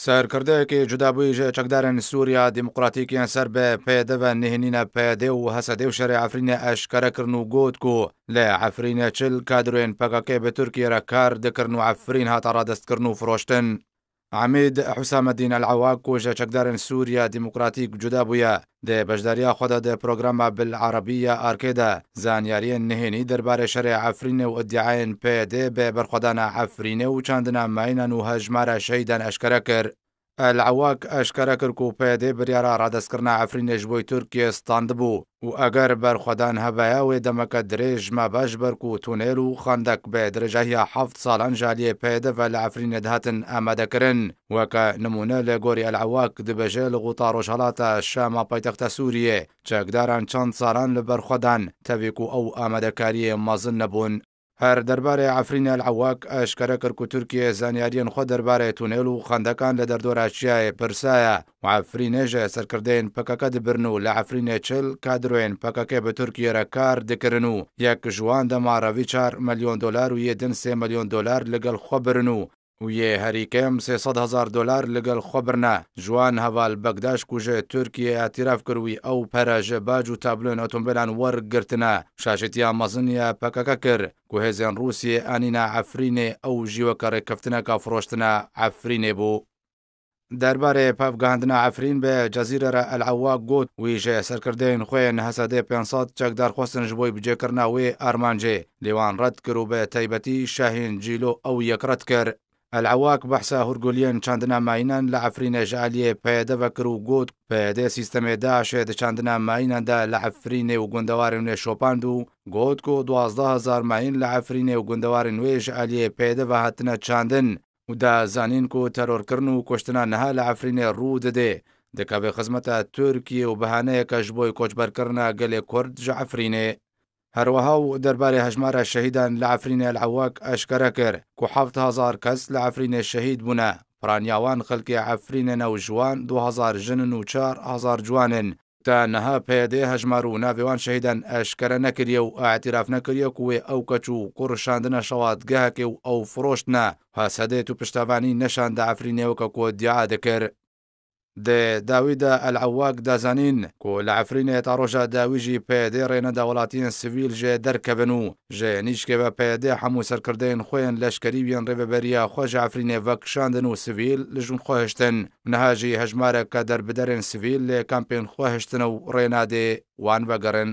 سەرکردەیەکی جودابووی چەکدارن سووریا دیموکراتیکیان سەر بە پێدەڤە نهێنینە پێدێ و هەسەدێ و شەرێ عفرینە ئەشکەرەکردن و گوت و لە عفرینە چل کادروێن پەکەکەی بە تورکیەرە کار دەکردن و عفرین هاتە ڕادەستکردن و فرۆشتن. عمید حسام الدین العواق و چەکدارن سووریا دیموکراتیک جودابوویە دێ بەشداریە خۆدا دێ پرۆگرامە بالعربیە ئارکێدا زانیاریە نهێنی دەربارەی شەرێ عفرینە و ئەدعاەن پێدێ بێ بەرخۆدانە عفرینە و چاندنە ماینان و هەژمارە شەیدان ئەشکەرە کرد. العواق ئەشکەرە کرد و پێدێ بریارە ڕادەستکردنە عفرینێش بۆی تورکیە ستاندبوو و ئەگەر بەرخۆدان هەبایە وێ دەمەکە درێژمە باش بەرک و تونێل و خاندەک بێ درێژەهیە 7 ساڵان ژالیە پێدەڤە لە عفرینە دهاتن ئامادەکردن وەکە نمونە لە گۆری العواق دەبێژێ لە غوتا ڕۆژهەڵاتە شامە پایتەختە سووریێ چەکداران چەند ساڵان لە بەرخۆدان تەوێک و ئەو ئامادەکاریە مەزن نەبوون. هەر دەربارەی عفرینە العواق ئەشکەرە کرد و تورکیە زانیاریان خۆ دەربارەی تونێل و خەندەکان لە دەردۆراشیایە پرسایە و عفرینێژە سەرکردەیەن پەکەکە دەبرن و لە عفرینێ چل کادروێن پەکەکەی بە تورکیەرە کار دەکردن و یەک ژوان دەماڕەوی 4 ملیۆن دلار و یەدن 3 ملیۆن دلار لەگەڵ خۆ برن و یه هەریکەم 300,000 دلار لەگەڵ خۆبرنە جوان هەواڵ بەگداش کوژە تورکیە ئاتیراف کردووی ئەو پەرەژە باج و تابلۆن ئۆتۆمبیلان وەرگرتنە شاشتیا مەزنیە پەکەکە کرد کو هێزیان رووسیە ئانینە عفرینێ ئەو ژیوەکە ڕێککەفتنەکە فرۆشتنە عفرینێ بوو. دەربارەی پەفگاندنە عفرین بە جەزیرە العواق گوت ویژە سەرکردەیەن خۆیان هەسەدەی 500 چەکدار خۆستنش بۆی بجێکردنەوەی ئارمانجێ لێوان ڕەت کرد و بە تایبەتی شاهین جیلۆ ئەو یەکڕەت کرد. العواق بەحسا هورگولیان چاندنە ماینان لە عفرینە ژالیە پێدەڤە کرد و گوت پێدێ سیستەمێ داعشێ دەچاندنە مایناندا لە عفرینێ و گوندەواری نوێ شۆپاند و گوت و 12,000 ماین لە عفرینێ و گوندەواری نوێ ژالیە پێدەڤە هاتنە چاندن و دازانین و تەرۆرکردن و کوشتنە نەها لە عفرینێ ڕوو دەدێ دەکەوێ خزمەتە تورکیە و بەهانەیەکەش بۆی کۆچبەرکردنە گەلێ کورد ژە عفرینێ. هەروەها و دەربارەی هەژمارە شەهیدان لە عفرینە العواق ئەشکەرە کرد کو 7,000 کەس لە عفرینێ شەهید بوونە پرانیاوان خەڵکی عفرینە نەو ژوان 2,000 ژنن و 4,000 جوانن تا نەها پێدێ هەژمار و ناوێوان شەهیدان ئەشکەرە نەکردیە و ئاعتراف نەکردیە کوێ ئەو کەچ و قوڕشاندنە شەواتگەهەکێ و ئەو فرۆشتنە هەسەدێت و پشتەوانی نەشاندا عفرینێوەکە کۆ دیعا دەکرد. داویدا العواق دازانین کو لە عفرینێ تا ڕۆژە داویژی پێدێ ڕێنەدا وڵاتیان سڤیل ژێ دەرکەبن و ژێ نیشکێوە پێدێ هەموو سەرکردەیەن خۆیان لەشکەری ویان ڕێبەبەریە خۆش عفرینێ ڤەکشاندن و سڤیل لەژون خۆهشتن نەهاژی هەژمارە کە دەربدەرێن سڤیل لێ کامپێن خۆهشتنە و ڕێنادێ وان بەگەڕن.